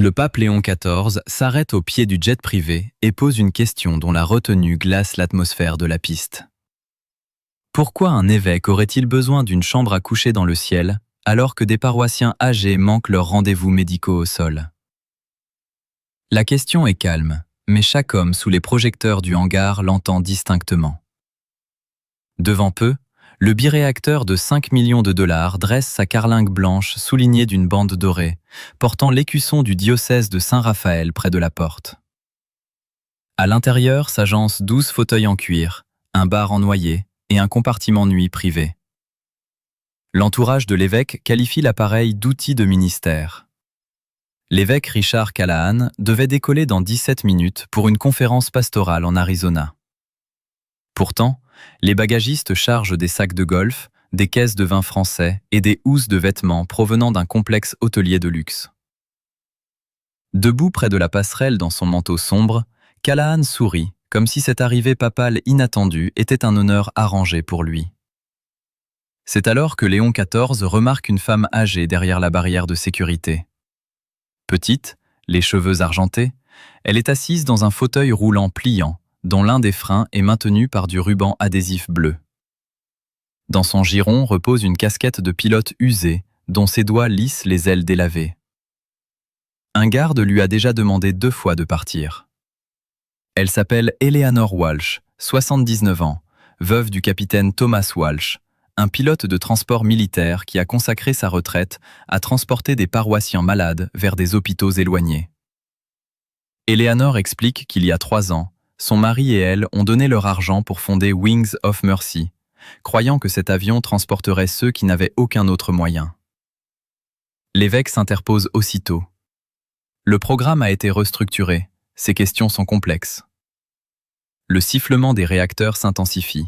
Le pape Léon XIV s'arrête au pied du jet privé et pose une question dont la retenue glace l'atmosphère de la piste. Pourquoi un évêque aurait-il besoin d'une chambre à coucher dans le ciel alors que des paroissiens âgés manquent leurs rendez-vous médicaux au sol? La question est calme, mais chaque homme sous les projecteurs du hangar l'entend distinctement. Devant peu, le biréacteur de 5 millions de dollars dresse sa carlingue blanche soulignée d'une bande dorée, portant l'écusson du diocèse de Saint-Raphaël près de la porte. À l'intérieur s'agencent 12 fauteuils en cuir, un bar en noyer et un compartiment nuit privé. L'entourage de l'évêque qualifie l'appareil d'outil de ministère. L'évêque Richard Callahan devait décoller dans 17 minutes pour une conférence pastorale en Arizona. Pourtant, les bagagistes chargent des sacs de golf, des caisses de vin français et des housses de vêtements provenant d'un complexe hôtelier de luxe. Debout près de la passerelle dans son manteau sombre, Callahan sourit, comme si cette arrivée papale inattendue était un honneur arrangé pour lui. C'est alors que Léon XIV remarque une femme âgée derrière la barrière de sécurité. Petite, les cheveux argentés, elle est assise dans un fauteuil roulant pliant, dont l'un des freins est maintenu par du ruban adhésif bleu. Dans son giron repose une casquette de pilote usée, dont ses doigts lissent les ailes délavées. Un garde lui a déjà demandé 2 fois de partir. Elle s'appelle Eleanor Walsh, 79 ans, veuve du capitaine Thomas Walsh, un pilote de transport militaire qui a consacré sa retraite à transporter des paroissiens malades vers des hôpitaux éloignés. Eleanor explique qu'il y a 3 ans, son mari et elle ont donné leur argent pour fonder Wings of Mercy, croyant que cet avion transporterait ceux qui n'avaient aucun autre moyen. L'évêque s'interpose aussitôt. Le programme a été restructuré, ces questions sont complexes. Le sifflement des réacteurs s'intensifie.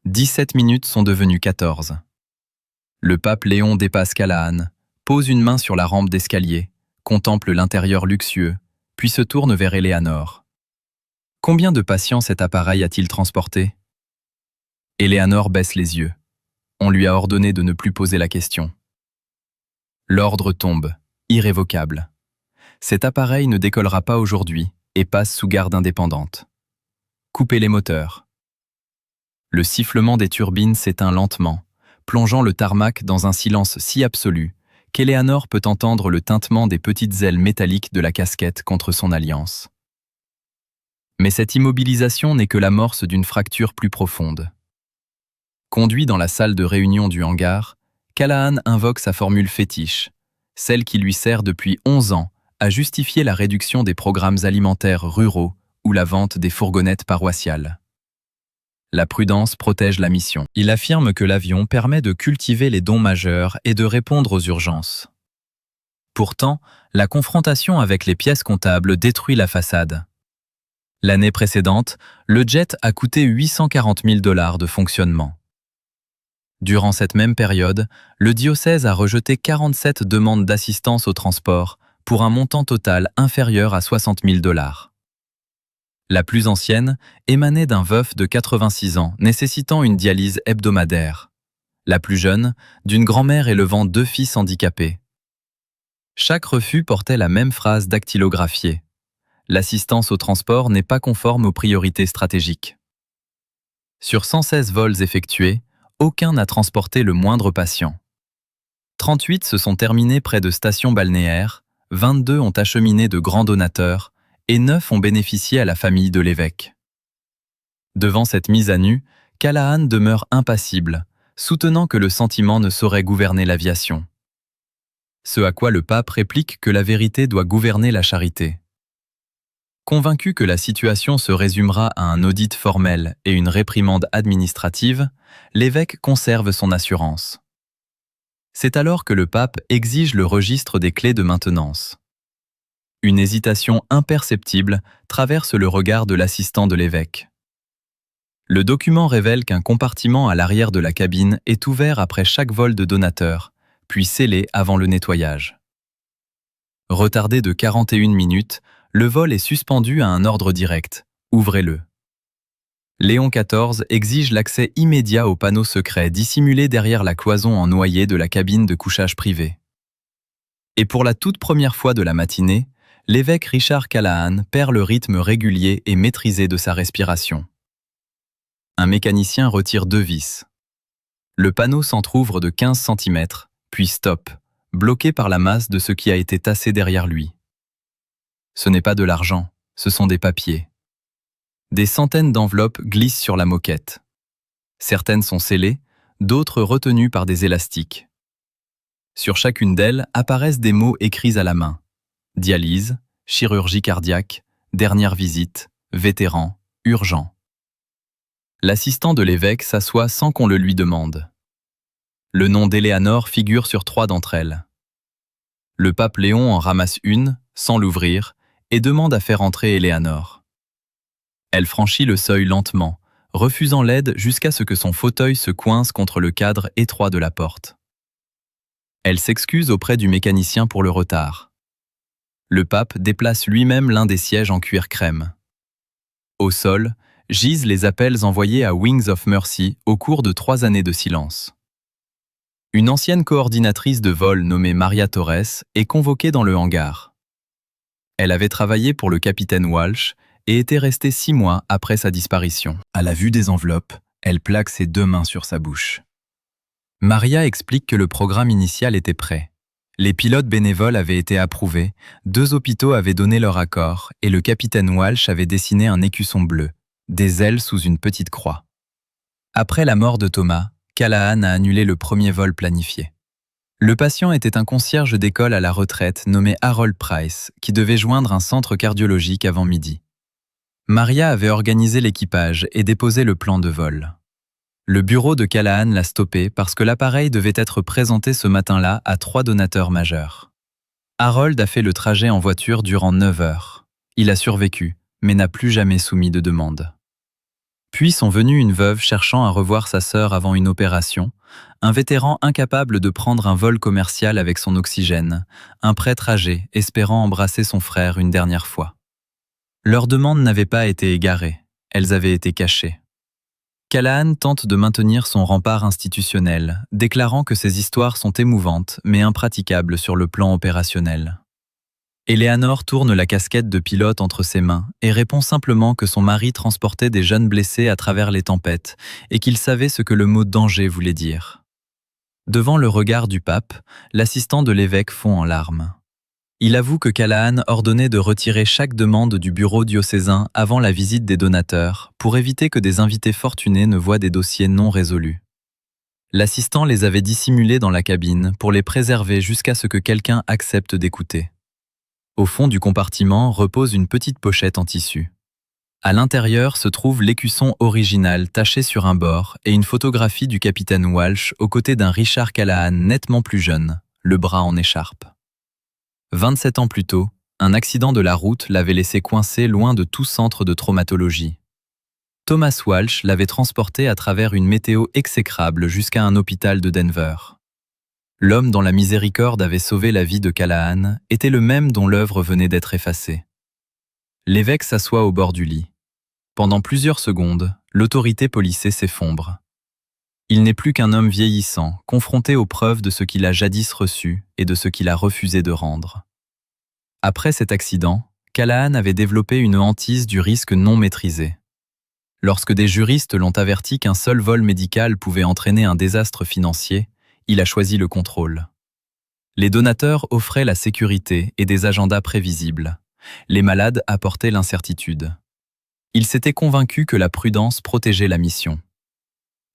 17 minutes sont devenues 14. Le pape Léon dépasse Callahan, pose une main sur la rampe d'escalier, contemple l'intérieur luxueux, puis se tourne vers Eleanor. Combien de patients cet appareil a-t-il transporté? Eleanor baisse les yeux. On lui a ordonné de ne plus poser la question. L'ordre tombe, irrévocable. Cet appareil ne décollera pas aujourd'hui et passe sous garde indépendante. Coupez les moteurs. Le sifflement des turbines s'éteint lentement, plongeant le tarmac dans un silence si absolu qu'Eleanor peut entendre le tintement des petites ailes métalliques de la casquette contre son alliance. Mais cette immobilisation n'est que l'amorce d'une fracture plus profonde. Conduit dans la salle de réunion du hangar, Callahan invoque sa formule fétiche, celle qui lui sert depuis 11 ans à justifier la réduction des programmes alimentaires ruraux ou la vente des fourgonnettes paroissiales. La prudence protège la mission. Il affirme que l'avion permet de cultiver les dons majeurs et de répondre aux urgences. Pourtant, la confrontation avec les pièces comptables détruit la façade. L'année précédente, le jet a coûté 840 000 $ de fonctionnement. Durant cette même période, le diocèse a rejeté 47 demandes d'assistance au transport pour un montant total inférieur à 60 000 $. La plus ancienne émanait d'un veuf de 86 ans nécessitant une dialyse hebdomadaire. La plus jeune, d'une grand-mère élevant 2 fils handicapés. Chaque refus portait la même phrase dactylographiée. L'assistance au transport n'est pas conforme aux priorités stratégiques. Sur 116 vols effectués, aucun n'a transporté le moindre patient. 38 se sont terminés près de stations balnéaires, 22 ont acheminé de grands donateurs et 9 ont bénéficié à la famille de l'évêque. Devant cette mise à nu, Callahan demeure impassible, soutenant que le sentiment ne saurait gouverner l'aviation. Ce à quoi le pape réplique que la vérité doit gouverner la charité. Convaincu que la situation se résumera à un audit formel et une réprimande administrative, l'évêque conserve son assurance. C'est alors que le pape exige le registre des clés de maintenance. Une hésitation imperceptible traverse le regard de l'assistant de l'évêque. Le document révèle qu'un compartiment à l'arrière de la cabine est ouvert après chaque vol de donateur, puis scellé avant le nettoyage. Retardé de 41 minutes, le vol est suspendu à un ordre direct. Ouvrez-le. Léon XIV exige l'accès immédiat aux panneaux secrets dissimulés derrière la cloison en noyer de la cabine de couchage privée. Et pour la toute première fois de la matinée, l'évêque Richard Callahan perd le rythme régulier et maîtrisé de sa respiration. Un mécanicien retire 2 vis. Le panneau s'entr'ouvre de 15 cm, puis stop, bloqué par la masse de ce qui a été tassé derrière lui. Ce n'est pas de l'argent, ce sont des papiers. Des centaines d'enveloppes glissent sur la moquette. Certaines sont scellées, d'autres retenues par des élastiques. Sur chacune d'elles apparaissent des mots écrits à la main. Dialyse, chirurgie cardiaque, dernière visite, vétéran, urgent. L'assistant de l'évêque s'assoit sans qu'on le lui demande. Le nom d'Éléanore figure sur 3 d'entre elles. Le pape Léon en ramasse une, sans l'ouvrir, et demande à faire entrer Éléanore. Elle franchit le seuil lentement, refusant l'aide jusqu'à ce que son fauteuil se coince contre le cadre étroit de la porte. Elle s'excuse auprès du mécanicien pour le retard. Le pape déplace lui-même l'un des sièges en cuir crème. Au sol, gisent les appels envoyés à Wings of Mercy au cours de 3 années de silence. Une ancienne coordinatrice de vol nommée Maria Torres est convoquée dans le hangar. Elle avait travaillé pour le capitaine Walsh et était restée 6 mois après sa disparition. À la vue des enveloppes, elle plaque ses 2 mains sur sa bouche. Maria explique que le programme initial était prêt. Les pilotes bénévoles avaient été approuvés, 2 hôpitaux avaient donné leur accord et le capitaine Walsh avait dessiné un écusson bleu, des ailes sous une petite croix. Après la mort de Thomas, Callahan a annulé le premier vol planifié. Le patient était un concierge d'école à la retraite nommé Harold Price, qui devait joindre un centre cardiologique avant midi. Maria avait organisé l'équipage et déposé le plan de vol. Le bureau de Callahan l'a stoppé parce que l'appareil devait être présenté ce matin-là à 3 donateurs majeurs. Harold a fait le trajet en voiture durant 9 heures. Il a survécu, mais n'a plus jamais soumis de demande. Puis sont venus une veuve cherchant à revoir sa sœur avant une opération, un vétéran incapable de prendre un vol commercial avec son oxygène, un prêtre âgé espérant embrasser son frère une dernière fois. Leurs demandes n'avaient pas été égarées, elles avaient été cachées. Callahan tente de maintenir son rempart institutionnel, déclarant que ces histoires sont émouvantes mais impraticables sur le plan opérationnel. Éléanore tourne la casquette de pilote entre ses mains et répond simplement que son mari transportait des jeunes blessés à travers les tempêtes et qu'il savait ce que le mot danger voulait dire. Devant le regard du pape, l'assistant de l'évêque fond en larmes. Il avoue que Callahan ordonnait de retirer chaque demande du bureau diocésain avant la visite des donateurs pour éviter que des invités fortunés ne voient des dossiers non résolus. L'assistant les avait dissimulés dans la cabine pour les préserver jusqu'à ce que quelqu'un accepte d'écouter. Au fond du compartiment repose une petite pochette en tissu. À l'intérieur se trouve l'écusson original taché sur un bord et une photographie du capitaine Walsh aux côtés d'un Richard Callahan nettement plus jeune, le bras en écharpe. 27 ans plus tôt, un accident de la route l'avait laissé coincé loin de tout centre de traumatologie. Thomas Walsh l'avait transporté à travers une météo exécrable jusqu'à un hôpital de Denver. L'homme dont la miséricorde avait sauvé la vie de Callahan était le même dont l'œuvre venait d'être effacée. L'évêque s'assoit au bord du lit. Pendant plusieurs secondes, l'autorité policée s'effondre. Il n'est plus qu'un homme vieillissant, confronté aux preuves de ce qu'il a jadis reçu et de ce qu'il a refusé de rendre. Après cet accident, Callahan avait développé une hantise du risque non maîtrisé. Lorsque des juristes l'ont averti qu'un seul vol médical pouvait entraîner un désastre financier, il a choisi le contrôle. Les donateurs offraient la sécurité et des agendas prévisibles. Les malades apportaient l'incertitude. Il s'était convaincu que la prudence protégeait la mission.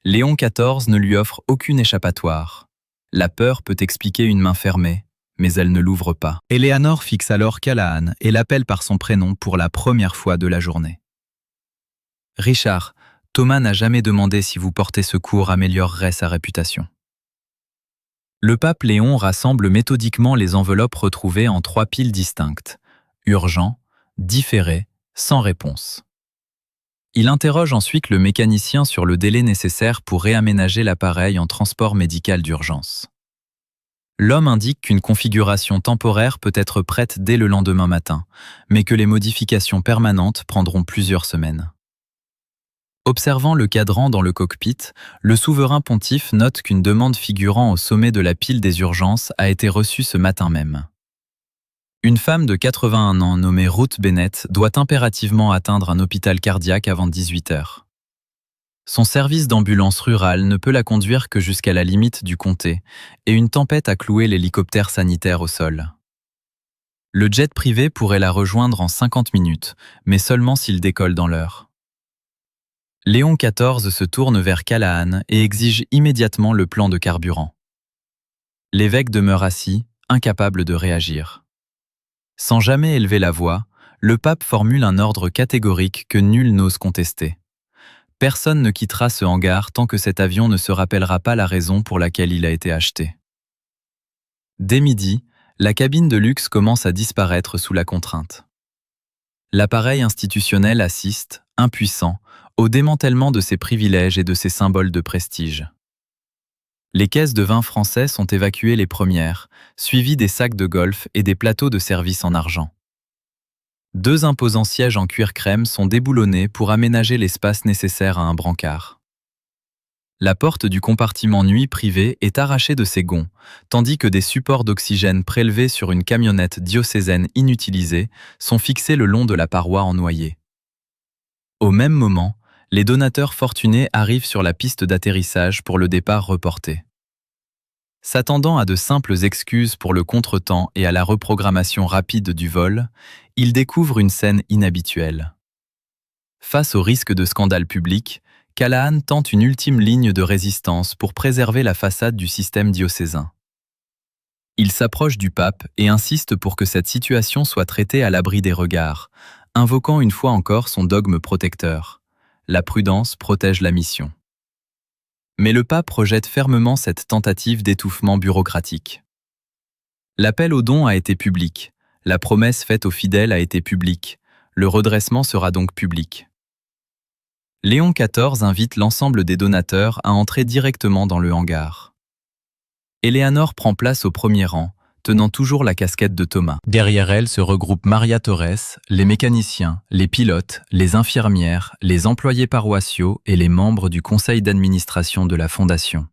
Léon XIV ne lui offre aucune échappatoire. La peur peut expliquer une main fermée, mais elle ne l'ouvre pas. Éléanore fixe alors Callahan et l'appelle par son prénom pour la première fois de la journée. « Richard, Thomas n'a jamais demandé si vous portez secours améliorerait sa réputation. » Le pape Léon rassemble méthodiquement les enveloppes retrouvées en 3 piles distinctes, urgent, différé, sans réponse. Il interroge ensuite le mécanicien sur le délai nécessaire pour réaménager l'appareil en transport médical d'urgence. L'homme indique qu'une configuration temporaire peut être prête dès le lendemain matin, mais que les modifications permanentes prendront plusieurs semaines. Observant le cadran dans le cockpit, le souverain pontife note qu'une demande figurant au sommet de la pile des urgences a été reçue ce matin même. Une femme de 81 ans nommée Ruth Bennett doit impérativement atteindre un hôpital cardiaque avant 18 heures. Son service d'ambulance rurale ne peut la conduire que jusqu'à la limite du comté, et une tempête a cloué l'hélicoptère sanitaire au sol. Le jet privé pourrait la rejoindre en 50 minutes, mais seulement s'il décolle dans l'heure. Léon XIV se tourne vers Callahan et exige immédiatement le plan de carburant. L'évêque demeure assis, incapable de réagir. Sans jamais élever la voix, le pape formule un ordre catégorique que nul n'ose contester. Personne ne quittera ce hangar tant que cet avion ne se rappellera pas la raison pour laquelle il a été acheté. Dès midi, la cabine de luxe commence à disparaître sous la contrainte. L'appareil institutionnel assiste, impuissant, au démantèlement de ses privilèges et de ses symboles de prestige. Les caisses de vin français sont évacuées les premières, suivies des sacs de golf et des plateaux de service en argent. 2 imposants sièges en cuir crème sont déboulonnés pour aménager l'espace nécessaire à un brancard. La porte du compartiment nuit privé est arrachée de ses gonds, tandis que des supports d'oxygène prélevés sur une camionnette diocésaine inutilisée sont fixés le long de la paroi en noyer. Au même moment, les donateurs fortunés arrivent sur la piste d'atterrissage pour le départ reporté. S'attendant à de simples excuses pour le contretemps et à la reprogrammation rapide du vol, ils découvrent une scène inhabituelle. Face au risque de scandale public, Callahan tente une ultime ligne de résistance pour préserver la façade du système diocésain. Il s'approche du pape et insiste pour que cette situation soit traitée à l'abri des regards, invoquant une fois encore son dogme protecteur. La prudence protège la mission. Mais le pape rejette fermement cette tentative d'étouffement bureaucratique. L'appel aux dons a été public, la promesse faite aux fidèles a été publique, le redressement sera donc public. Léon XIV invite l'ensemble des donateurs à entrer directement dans le hangar. Éléanore prend place au premier rang, tenant toujours la casquette de Thomas. Derrière elle se regroupent Maria Torres, les mécaniciens, les pilotes, les infirmières, les employés paroissiaux et les membres du conseil d'administration de la Fondation.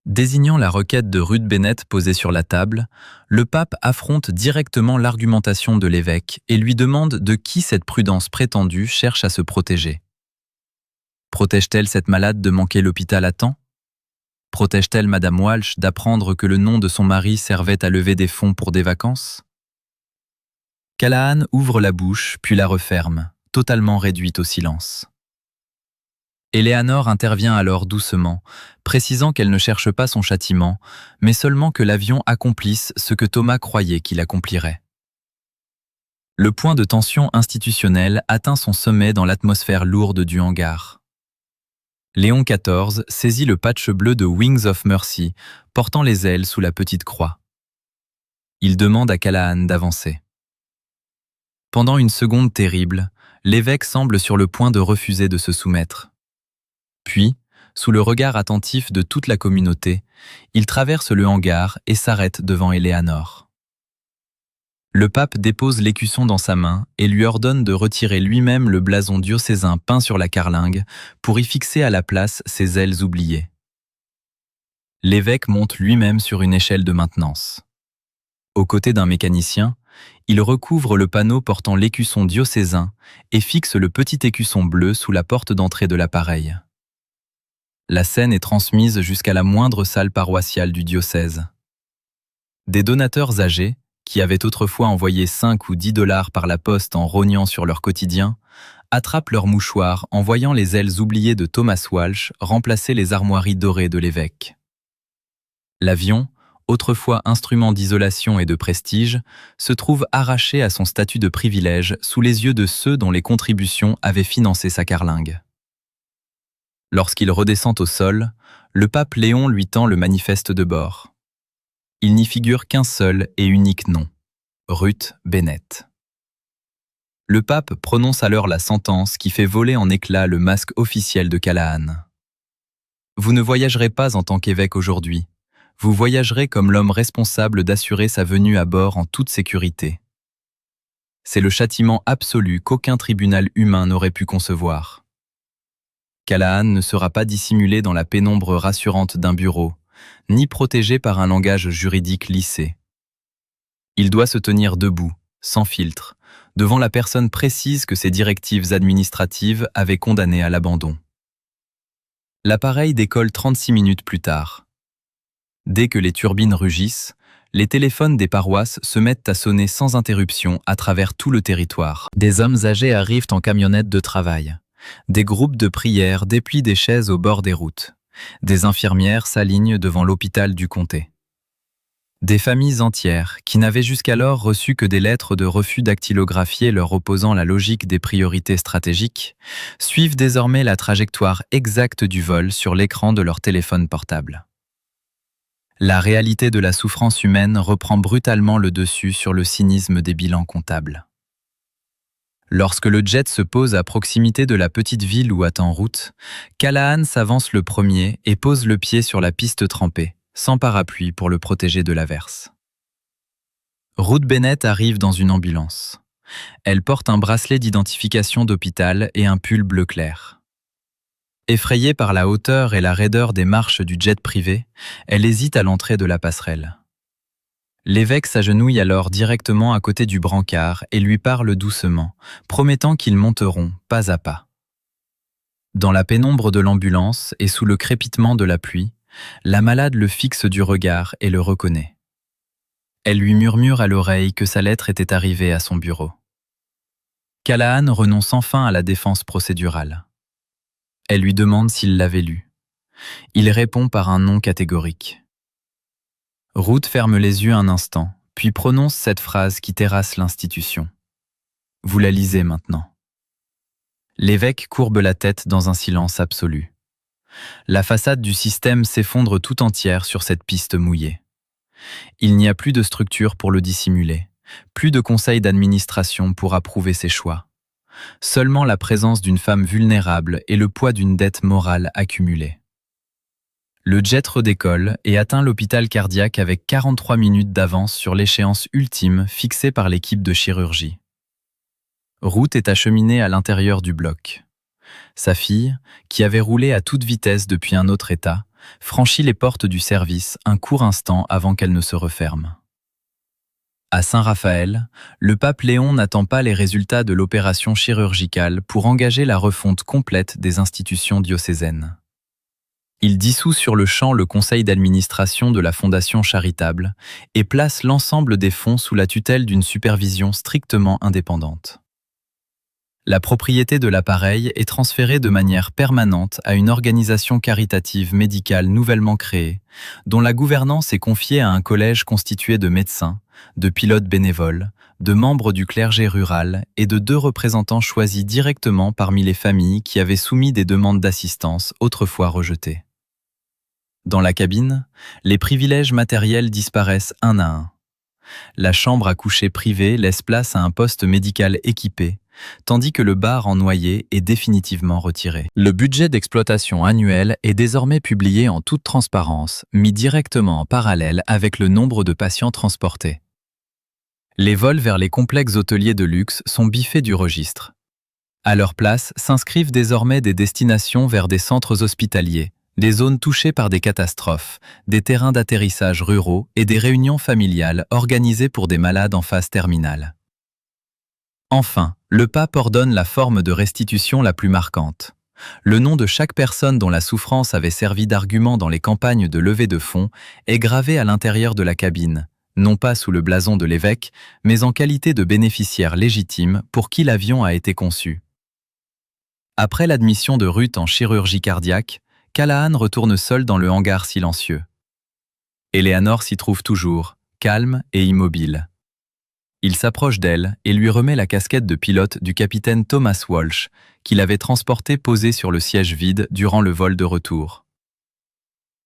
Désignant la requête de Ruth Bennett posée sur la table, le pape affronte directement l'argumentation de l'évêque et lui demande de qui cette prudence prétendue cherche à se protéger. Protège-t-elle cette malade de manquer l'hôpital à temps ? Protège-t-elle Madame Walsh d'apprendre que le nom de son mari servait à lever des fonds pour des vacances ? Callahan ouvre la bouche puis la referme, totalement réduite au silence. Éléanore intervient alors doucement, précisant qu'elle ne cherche pas son châtiment, mais seulement que l'avion accomplisse ce que Thomas croyait qu'il accomplirait. Le point de tension institutionnelle atteint son sommet dans l'atmosphère lourde du hangar. Léon XIV saisit le patch bleu de Wings of Mercy, portant les ailes sous la petite croix. Il demande à Callahan d'avancer. Pendant une seconde terrible, l'évêque semble sur le point de refuser de se soumettre. Puis, sous le regard attentif de toute la communauté, il traverse le hangar et s'arrête devant Éléanore. Le pape dépose l'écusson dans sa main et lui ordonne de retirer lui-même le blason diocésain peint sur la carlingue pour y fixer à la place ses ailes oubliées. L'évêque monte lui-même sur une échelle de maintenance. Aux côtés d'un mécanicien, il recouvre le panneau portant l'écusson diocésain et fixe le petit écusson bleu sous la porte d'entrée de l'appareil. La scène est transmise jusqu'à la moindre salle paroissiale du diocèse. Des donateurs âgés, qui avaient autrefois envoyé 5 ou 10 $ par la poste en rognant sur leur quotidien, attrapent leurs mouchoirs en voyant les ailes oubliées de Thomas Walsh remplacer les armoiries dorées de l'évêque. L'avion, autrefois instrument d'isolation et de prestige, se trouve arraché à son statut de privilège sous les yeux de ceux dont les contributions avaient financé sa carlingue. Lorsqu'il redescend au sol, le pape Léon lui tend le manifeste de bord. Il n'y figure qu'un seul et unique nom, Ruth Bennett. Le pape prononce alors la sentence qui fait voler en éclats le masque officiel de Callahan. Vous ne voyagerez pas en tant qu'évêque aujourd'hui, vous voyagerez comme l'homme responsable d'assurer sa venue à bord en toute sécurité. C'est le châtiment absolu qu'aucun tribunal humain n'aurait pu concevoir. Callahan ne sera pas dissimulé dans la pénombre rassurante d'un bureau, ni protégé par un langage juridique lissé. Il doit se tenir debout, sans filtre, devant la personne précise que ses directives administratives avaient condamné à l'abandon. L'appareil décolle 36 minutes plus tard. Dès que les turbines rugissent, les téléphones des paroisses se mettent à sonner sans interruption à travers tout le territoire. Des hommes âgés arrivent en camionnette de travail. Des groupes de prière déplient des chaises au bord des routes. Des infirmières s'alignent devant l'hôpital du comté. Des familles entières, qui n'avaient jusqu'alors reçu que des lettres de refus dactylographiées leur opposant la logique des priorités stratégiques, suivent désormais la trajectoire exacte du vol sur l'écran de leur téléphone portable. La réalité de la souffrance humaine reprend brutalement le dessus sur le cynisme des bilans comptables. Lorsque le jet se pose à proximité de la petite ville où attend Ruth, Callahan s'avance le premier et pose le pied sur la piste trempée, sans parapluie pour le protéger de l'averse. Ruth Bennett arrive dans une ambulance. Elle porte un bracelet d'identification d'hôpital et un pull bleu clair. Effrayée par la hauteur et la raideur des marches du jet privé, elle hésite à l'entrée de la passerelle. L'évêque s'agenouille alors directement à côté du brancard et lui parle doucement, promettant qu'ils monteront pas à pas. Dans la pénombre de l'ambulance et sous le crépitement de la pluie, la malade le fixe du regard et le reconnaît. Elle lui murmure à l'oreille que sa lettre était arrivée à son bureau. Callahan renonce enfin à la défense procédurale. Elle lui demande s'il l'avait lu. Il répond par un non catégorique. Ruth ferme les yeux un instant, puis prononce cette phrase qui terrasse l'institution. « Vous la lisez maintenant. » L'évêque courbe la tête dans un silence absolu. La façade du système s'effondre tout entière sur cette piste mouillée. Il n'y a plus de structure pour le dissimuler, plus de conseil d'administration pour approuver ses choix. Seulement la présence d'une femme vulnérable et le poids d'une dette morale accumulée. Le jet redécolle et atteint l'hôpital cardiaque avec 43 minutes d'avance sur l'échéance ultime fixée par l'équipe de chirurgie. Ruth est acheminée à l'intérieur du bloc. Sa fille, qui avait roulé à toute vitesse depuis un autre état, franchit les portes du service un court instant avant qu'elles ne se referment. À Saint-Raphaël, le pape Léon n'attend pas les résultats de l'opération chirurgicale pour engager la refonte complète des institutions diocésaines. Il dissout sur le champ le conseil d'administration de la Fondation charitable et place l'ensemble des fonds sous la tutelle d'une supervision strictement indépendante. La propriété de l'appareil est transférée de manière permanente à une organisation caritative médicale nouvellement créée, dont la gouvernance est confiée à un collège constitué de médecins, de pilotes bénévoles, de membres du clergé rural et de 2 représentants choisis directement parmi les familles qui avaient soumis des demandes d'assistance autrefois rejetées. Dans la cabine, les privilèges matériels disparaissent un à un. La chambre à coucher privée laisse place à un poste médical équipé, tandis que le bar en noyer est définitivement retiré. Le budget d'exploitation annuel est désormais publié en toute transparence, mis directement en parallèle avec le nombre de patients transportés. Les vols vers les complexes hôteliers de luxe sont biffés du registre. À leur place s'inscrivent désormais des destinations vers des centres hospitaliers, des zones touchées par des catastrophes, des terrains d'atterrissage ruraux et des réunions familiales organisées pour des malades en phase terminale. Enfin, le pape ordonne la forme de restitution la plus marquante. Le nom de chaque personne dont la souffrance avait servi d'argument dans les campagnes de levée de fonds est gravé à l'intérieur de la cabine, non pas sous le blason de l'évêque, mais en qualité de bénéficiaire légitime pour qui l'avion a été conçu. Après l'admission de Ruth en chirurgie cardiaque, Callahan retourne seul dans le hangar silencieux. Eleanor s'y trouve toujours, calme et immobile. Il s'approche d'elle et lui remet la casquette de pilote du capitaine Thomas Walsh, qu'il avait transporté posé sur le siège vide durant le vol de retour.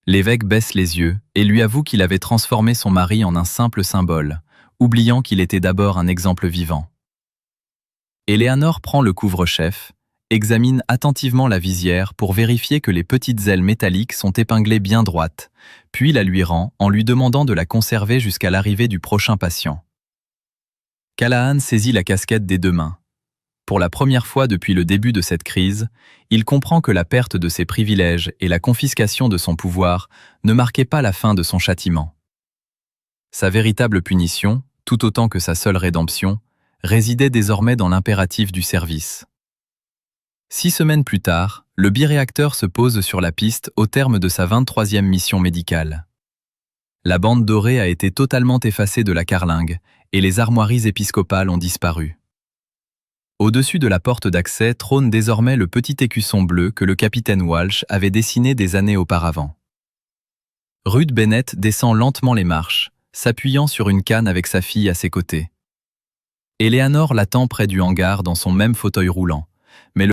L'évêque baisse les yeux et lui avoue qu'il avait transformé son mari en un simple symbole, oubliant qu'il était d'abord un exemple vivant. Eleanor prend le couvre-chef, examine attentivement la visière pour vérifier que les petites ailes métalliques sont épinglées bien droites, puis la lui rend en lui demandant de la conserver jusqu'à l'arrivée du prochain patient. Callahan saisit la casquette des 2 mains. Pour la première fois depuis le début de cette crise, il comprend que la perte de ses privilèges et la confiscation de son pouvoir ne marquaient pas la fin de son châtiment. Sa véritable punition, tout autant que sa seule rédemption, résidait désormais dans l'impératif du service. 6 semaines plus tard, le biréacteur se pose sur la piste au terme de sa 23e mission médicale. La bande dorée a été totalement effacée de la carlingue et les armoiries épiscopales ont disparu. Au-dessus de la porte d'accès trône désormais le petit écusson bleu que le capitaine Walsh avait dessiné des années auparavant. Ruth Bennett descend lentement les marches, s'appuyant sur une canne avec sa fille à ses côtés. Eleanor l'attend près du hangar dans son même fauteuil roulant, mais le